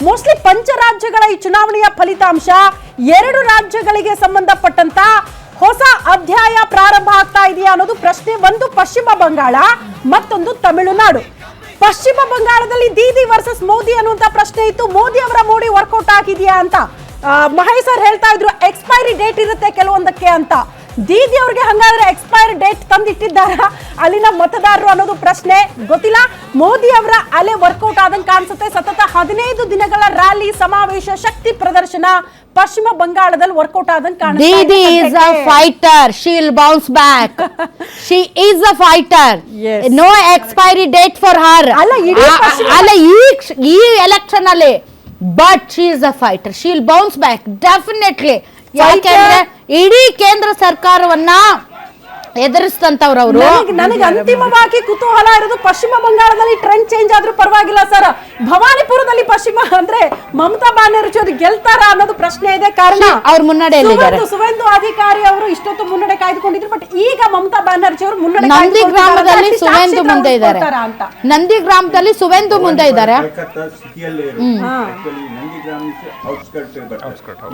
Mostly ಪಂಚರಾಜ್ಯಗಳ ಈ ಚುನಾವಣೆಯ ಫಲಿತಾಂಶ 2 ರಾಜ್ಯಗಳಿಗೆ ಸಂಬಂಧಪಟ್ಟಂತ ಹೊಸ ಅಧ್ಯಾಯ ಪ್ರಾರಂಭ ಆಗ್ತಾ ಇದೆಯಾ ಅನ್ನೋದು ಪ್ರಶ್ನೆ. ಒಂದು ಪಶ್ಚಿಮ ಬಂಗಾಳ, ಮತ್ತೊಂದು ತಮಿಳುನಾಡು. ಪಶ್ಚಿಮ ಬಂಗಾಳದಲ್ಲಿ ದೀದಿ ವರ್ಸಸ್ ಮೋದಿ ಅನ್ನುವಂತ ಪ್ರಶ್ನೆ ಇತ್ತು. ಮೋದಿ ಅವರ ಮೋಡಿ ವರ್ಕೌಟ್ ಆಗಿದೆಯಾ ಅಂತ ಮಹೇಶ್ ಸರ್ ಹೇಳ್ತಾ ಇದ್ರು. ಎಕ್ಸ್ಪೈರಿ ಡೇಟ್ ಇರುತ್ತೆ ಕೆಲವೊಂದಕ್ಕೆ ಅಂತ. ದೀದಿ ಅವ್ರಿಗೆ ಹಂಗಾದ್ರೆ ಎಕ್ಸ್ಪೈರಿ ಡೇಟ್ ತಂದಿಟ್ಟಿದ್ದಾರ ಅಲ್ಲಿನ ಮತದಾರರು ಅನ್ನೋದು ಪ್ರಶ್ನೆ. ಗೊತ್ತಿಲ್ಲ. ಮೋದಿ ಅವರ ಅಲೆ ವರ್ಕೌಟ್ ಆದಂಗೆ ಕಾಣಿಸುತ್ತೆ. ಸತತ 15 ದಿನಗಳ ರ್ಯಾಲಿ, ಸಮಾವೇಶ, ಶಕ್ತಿ ಪ್ರದರ್ಶನ ಪಶ್ಚಿಮ ಬಂಗಾಳದಲ್ಲಿ ವರ್ಕೌಟ್ ಆದಂಗೆ ಕಾಣಿಸುತ್ತೆ. Didi is a fighter. She'll bounce back. She is a fighter. Yes. No expiry date for her. ಅಲ್ಲ ಈ ಎಲೆಕ್ಷನ್ ಅಲ್ಲಿ but she is a fighter. She will bounce back definitely. ಯಾಕೆಂದ್ರೆ ಇಡೀ ಕೇಂದ್ರ ಸರ್ಕಾರವನ್ನ ಎದುರಿಸ್ತಂತವ್ರು ಅವರು. ನನಗೆ ಅಂತಿಮವಾಗಿ ಕುತೂಹಲ ಇರೋದು ಪಶ್ಚಿಮ ಬಂಗಾಳದಲ್ಲಿ ಟ್ರೆಂಡ್ ಚೇಂಜ್ ಆದ್ರೂ ಪರವಾಗಿಲ್ಲ ಸರ್, ಭವಾನಿಪುರದಲ್ಲಿ ಪಶ್ಚಿಮ ಅಂದ್ರೆ ಮಮತಾ ಬ್ಯಾನರ್ಜಿ ಅವರು ಗೆಲ್ತಾರ ಅನ್ನೋದು ಪ್ರಶ್ನೆ ಇದೆ. ಕಾರಣ ಅವ್ರ ಮುನ್ನಡೆಯಲ್ಲಿದ್ದಾರೆ. ಸುವೇಂದು ಅಧಿಕಾರಿ ಅವರು ಇಷ್ಟೊತ್ತು ಮುನ್ನಡೆ ಕಾಯ್ದುಕೊಂಡಿದ್ರು. ಬಟ್ ಈಗ ಮಮತಾ ಬ್ಯಾನರ್ಜಿ ಅವರು ಮುನ್ನಡೆ ನಂದಿ ಗ್ರಾಮದಲ್ಲಿ ಸುವೇಂದು ಮುಂದೆ ಇದ್ದಾರೆ. ನಂದಿ ಗ್ರಾಮದಲ್ಲಿ ಸುವೇಂದು ಮುಂದೆ ಇದ್ದಾರೆ.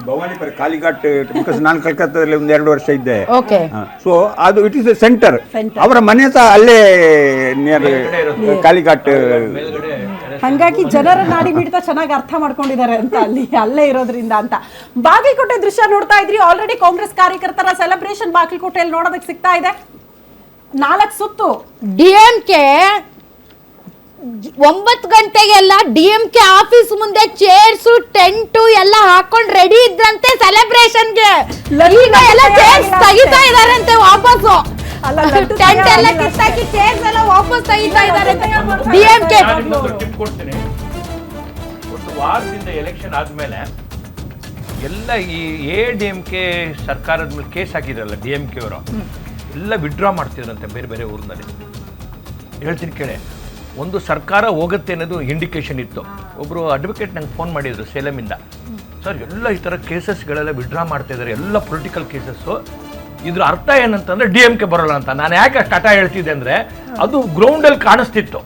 ಭವಾನಿಪುರ ಕಾಲಿಘಾಟ್, ನಾನು ಕಲ್ಕತ್ತಾದಲ್ಲಿ 1-2 ವರ್ಷ ಇದ್ದೆ. ಸೊ ಅದು ಇಟ್ ಇಸ್ ಎ ಸೆಂಟರ್. ಅವರ ಮನೆ ಸಹ ಅಲ್ಲೇ ನಿಯರ್ ಕಾಲಿಘಾಟ್. ಹಂಗಾಗಿ ಜನರ ನಾಡಿ ಮಿಡಿತ ಚೆನ್ನಾಗಿ ಅರ್ಥ ಮಾಡ್ಕೊಂಡಿದ್ದಾರೆ ಅಂತ ಅಲ್ಲೇ ಇರೋದ್ರಿಂದ ಅಂತ. ಬಾಗಲಕೋಟೆ ದೃಶ್ಯ ನೋಡ್ತಾ ಇದ್ರಿ. ಆಲ್ರೆಡಿ ಕಾಂಗ್ರೆಸ್ ಕಾರ್ಯಕರ್ತರ ಸೆಲೆಬ್ರೇಷನ್ ಬಾಗಲಕೋಟೆಯಲ್ಲಿ ನೋಡೋದಕ್ಕೆ ಸಿಗ್ತಾ ಇದೆ. 4 ಸುತ್ತು ಡಿಎಂಕೆ 9 ಗಂಟೆಗೆಲ್ಲ ಡಿಎಂಕೆ ಆಫೀಸ್ ಮುಂದೆ ಚೇರ್ಸು ಟೆಂಟು ಎಲ್ಲ ಹಾಕೊಂಡು ರೆಡಿ ಇದ್ರಂತೆ ಸೆಲೆಬ್ರೇಷನ್ಗೆ. ಈಗ ಎಲ್ಲ ಚೇರ್ಸ್ ತೆಗಿತಾ ಇದಾರಂತೆ ವಾಪಸ್ಸು. ಟೆಂಟ್ ಎಲ್ಲ ಕಿತ್ತಾಕಿ ಚೇರ್ಸ್ ಎಲ್ಲ ವಾಪಸ್ ತೆಗಿತಾ ಇದಾರೆ ಡಿಎಂಕೆ. ಒಂದು ವಾರದಿಂದ ಎಲೆಕ್ಷನ್ ಆದ್ಮೇಲೆ ಎಲ್ಲ ಈ ಎಡಿಎಂಕೆ ಸರ್ಕಾರದ ಮೇಲೆ ಕೇಸ್ ಹಾಕಿದ್ರಲ್ಲ ಡಿಎಂಕೆ ಅವರು ಎಲ್ಲ ವಿಡ್ರಾ ಮಾಡ್ತಿದ್ರಂತೆ ಬೇರೆ ಬೇರೆ ಊರಿನಲ್ಲಿ. ಹೇಳ್ತೀನಿ ಕೇಳಿ, ಒಂದು ಸರ್ಕಾರ ಹೋಗುತ್ತೆ ಅನ್ನೋದು ಇಂಡಿಕೇಶನ್ ಇತ್ತು. ಒಬ್ಬರು ಅಡ್ವೊಕೇಟ್ ನಂಗೆ ಫೋನ್ ಮಾಡಿದ್ರು ಸೇಲಮಿಂದ. ಸರ್ ಎಲ್ಲ ಈ ಥರ ಕೇಸಸ್ಗಳೆಲ್ಲ ವಿಡ್ರಾ ಮಾಡ್ತಾ ಇದ್ದಾರೆ, ಎಲ್ಲ ಪೊಲಿಟಿಕಲ್ ಕೇಸಸ್ಸು. ಇದ್ರ ಅರ್ಥ ಏನಂತಂದ್ರೆ ಡಿ ಎಂ ಕೆ ಬರೋಲ್ಲ ಅಂತ. ನಾನು ಯಾಕೆ ಅಷ್ಟು ಹಠ ಹೇಳ್ತಿದ್ದೆ ಅಂದರೆ ಅದು ಗ್ರೌಂಡಲ್ಲಿ ಕಾಣಿಸ್ತಿತ್ತು.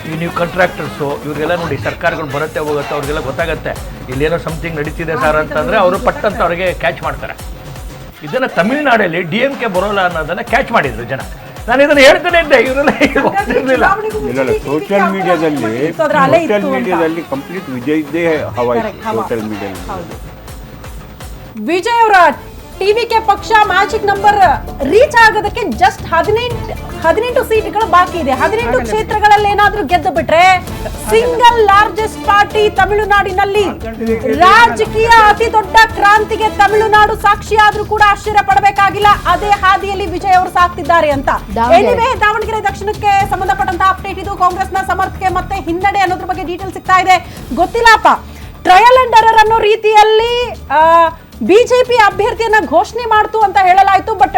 ಈ ನೀವು ಕಾಂಟ್ರಾಕ್ಟರ್ಸು ಇವರಿಗೆಲ್ಲ ನೋಡಿ, ಸರ್ಕಾರಗಳು ಬರುತ್ತೆ ಹೋಗುತ್ತೆ, ಅವ್ರಿಗೆಲ್ಲ ಗೊತ್ತಾಗುತ್ತೆ ಇಲ್ಲೇನೋ ಸಮಥಿಂಗ್ ನಡೀತಿದೆ ಸರ್ ಅಂತಂದರೆ ಅವರು ಪಟ್ಟಂತ ಅವ್ರಿಗೆ ಕ್ಯಾಚ್ ಮಾಡ್ತಾರೆ. ಇದನ್ನು ತಮಿಳುನಾಡಲ್ಲಿ ಡಿ ಎಂ ಕೆ ಬರೋಲ್ಲ ಅನ್ನೋದನ್ನು ಕ್ಯಾಚ್ ಮಾಡಿದ್ರು ಜನ. ನಾನು ಇದನ್ನು ಹೇಳ್ತಾನೆ ಇದ್ದೆ, ಇವರೆಲ್ಲ ಗೊತ್ತಿರಲಿಲ್ಲ. ಸೋಷಿಯಲ್ ಮೀಡಿಯಾದಲ್ಲಿ ಕಂಪ್ಲೀಟ್ ವಿಜಯ್ ಇದ್ದೇ ಹವಾ ಸೋಷಿಯಲ್ ಮೀಡಿಯಾದಲ್ಲಿ. ವಿಜಯ್ ಅವರ ಟಿವಿಕೆ ಪಕ್ಷ ಮ್ಯಾಜಿಕ್ ನಂಬರ್ ರೀಚ್ ಆಗೋದಕ್ಕೆ ಜಸ್ಟ್ 18 ಸೀಟ್ಗಳು ಬಾಕಿ ಇದೆ. 18 ಕ್ಷೇತ್ರಗಳಲ್ಲಿ ಏನಾದ್ರೂ ಗೆದ್ದು ಬಿಟ್ರೆ ಸಿಂಗಲ್ ಲಾರ್ಜೆಸ್ಟ್ ಪಾರ್ಟಿ ತಮಿಳುನಾಡಿನಲ್ಲಿ. ರಾಜಕೀಯ ಅತಿ ದೊಡ್ಡ ಕ್ರಾಂತಿಗೆ ತಮಿಳುನಾಡು ಸಾಕ್ಷಿ ಆದ್ರೂ ಕೂಡ ಆಶ್ಚರ್ಯ ಪಡಬೇಕಾಗಿಲ್ಲ. ಅದೇ ಹಾದಿಯಲ್ಲಿ ವಿಜಯ್ ಅವರು ಸಾಕ್ತಿದ್ದಾರೆ ಅಂತ. ಎನಿವೆ, ದಾವಣಗೆರೆ ದಕ್ಷಿಣಕ್ಕೆ ಸಂಬಂಧಪಟ್ಟಂತ ಅಪ್ಡೇಟ್ ಇದು. ಕಾಂಗ್ರೆಸ್ನ ಸಮರ್ಥನೆ ಮತ್ತೆ ಹಿನ್ನಡೆ ಅನ್ನೋದ್ರ ಬಗ್ಗೆ ಡೀಟೇಲ್ ಸಿಗ್ತಾ ಇದೆ. ಗೊತ್ತಿಲ್ಲಪ್ಪ, ಟ್ರಯಲ್ ಅಂಡ್ ಎರರ್ ಅನ್ನೋ ರೀತಿಯಲ್ಲಿ ಬಿಜೆಪಿ ಅಭ್ಯರ್ಥಿಯನ್ನ ಘೋಷಣೆ ಮಾಡ್ತು ಅಂತ ಹೇಳಲಾಯ್ತು. ಬಟ್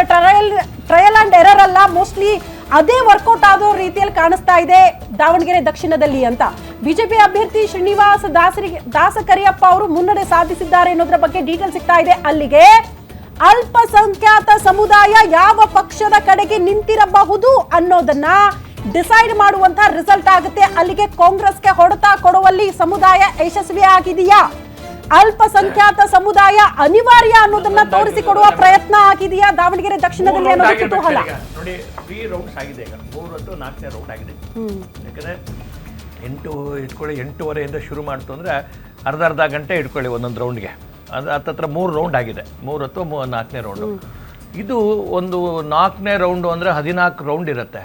ಟ್ರಯಲ್ ಅಂಡ್ ಎರರ್ ಅಲ್ಲ, ಮೋಸ್ಟ್ಲಿ ಅದೇ ವರ್ಕೌಟ್ ಆಗೋ ರೀತಿಯಲ್ಲಿ ಕಾಣಿಸ್ತಾ ಇದೆ ದಾವಣಗೆರೆ ದಕ್ಷಿಣದಲ್ಲಿ ಅಂತ. ಬಿಜೆಪಿ ಅಭ್ಯರ್ಥಿ ಶ್ರೀನಿವಾಸ ದಾಸಕರಿಯಪ್ಪ ಅವರು ಮುನ್ನಡೆ ಸಾಧಿಸಿದ್ದಾರೆ ಅನ್ನೋದ್ರ ಬಗ್ಗೆ ಡೀಟೇಲ್ ಸಿಗ್ತಾ ಇದೆ. ಅಲ್ಲಿಗೆ ಅಲ್ಪಸಂಖ್ಯಾತ ಸಮುದಾಯ ಯಾವ ಪಕ್ಷದ ಕಡೆಗೆ ನಿಂತಿರಬಹುದು ಅನ್ನೋದನ್ನ ಡಿಸೈಡ್ ಮಾಡುವಂತ ರಿಸಲ್ಟ್ ಆಗುತ್ತೆ. ಅಲ್ಲಿಗೆ ಕಾಂಗ್ರೆಸ್ಗೆ ಹೊಡೆತ ಕೊಡುವಲ್ಲಿ ಸಮುದಾಯ ಯಶಸ್ವಿ ಆಗಿದೆಯಾ, ಅಲ್ಪಸಂಖ್ಯಾತ ಸಮುದಾಯ ಅನಿವಾರ್ಯ ಅನ್ನೋದನ್ನ ತೋರಿಸಿಕೊಡುವ ಪ್ರಯತ್ನ ಆಗಿದೆಯಾ ದಾವಣಗೆರೆ ದಕ್ಷಿಣದಲ್ಲಿ ಅನ್ನೋದು ಕುತೂಹಲ. ನೋಡಿ, 3 ರೌಂಡ್ಸ್ ಆಗಿದೆ ಈಗ. 3 ಮತ್ತು 4ನೇ ರೌಂಡ್ ಆಗಿದೆ. ಯಾಕಂದ್ರೆ 8:30 ಶುರು ಮಾಡ್ತು ಅಂದ್ರೆ ಅರ್ಧ ಗಂಟೆ ಇಟ್ಕೊಳ್ಳಿ ಒಂದೊಂದು ರೌಂಡ್ಗೆ. ಅದು ಹತ್ತತ್ರ 3 ರೌಂಡ್ ಆಗಿದೆ. 3 ಅಥವಾ 4ನೇ ರೌಂಡು. ಇದು ಒಂದು 4ನೇ ರೌಂಡು ಅಂದರೆ 14 ರೌಂಡ್ ಇರುತ್ತೆ.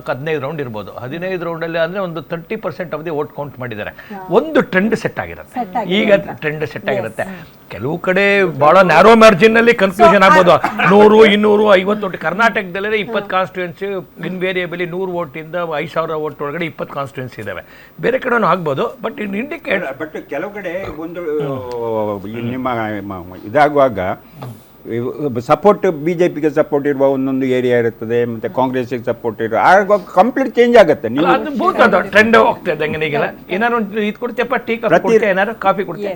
15 ರೌಂಡ್ ಇರ್ಬೋದು. 15 ರೌಂಡಲ್ಲಿ ಅಂದರೆ ಒಂದು 30% ಆಫ್ ದಿ ವೋಟ್ ಕೌಂಟ್ ಮಾಡಿದ್ದಾರೆ. ಒಂದು ಟ್ರೆಂಡ್ ಸೆಟ್ ಆಗಿರುತ್ತೆ. ಈಗ ಟ್ರೆಂಡ್ ಸೆಟ್ ಆಗಿರುತ್ತೆ. ಕೆಲವು ಕಡೆ ಭಾಳ ನ್ಯಾರೋ ಮಾರ್ಜಿನ್ನಲ್ಲಿ ಕನ್ಫ್ಯೂಷನ್ ಆಗ್ಬೋದು. 100, 200, 50 ವೋಟ್. ಕರ್ನಾಟಕದಲ್ಲೇ 20 ಕಾನ್ಸ್ಟಿಟ್ಯೂನ್ಸಿ ಇನ್ವೇರಿಯಬಲಿ 100 ವೋಟಿಂದ 5,000 ವೋಟ್ ಒಳಗಡೆ 20 ಕಾನ್ಸ್ಟಿಟ್ಯೂನ್ಸಿ ಇದಾವೆ. ಬೇರೆ ಕಡೆನೂ ಆಗ್ಬೋದು. ಬಟ್ ಇನ್ ಇಂಡಿಕೇಟ್ ಬಟ್ ಕೆಲವು ಕಡೆ ಒಂದು ನಿಮ್ಮ ಇದಾಗುವಾಗ ಸಪೋರ್ಟ್ ಬಿಜೆಪಿಗೆ ಸಪೋರ್ಟ್ ಇರುವ ಒಂದೊಂದು ಏರಿಯಾ ಇರುತ್ತದೆ, ಮತ್ತೆ ಕಾಂಗ್ರೆಸ್ಗೆ ಸಪೋರ್ಟ್ ಇರುವ ಆಗ ಕಂಪ್ಲೀಟ್ ಚೇಂಜ್ ಆಗುತ್ತೆ. ಟ್ರೆಂಡ್ ಹೋಗ್ತದೆ. ಹಂಗೆ ಏನಾರು ಇದು ಕೊಡ್ತೀಯಪ್ಪ, ಟೀ ಕಾಫಿ ಕೊಡ್ತೀಯ, ಏನಾರು ಕಾಫಿ ಕೊಡ್ತೀಯ.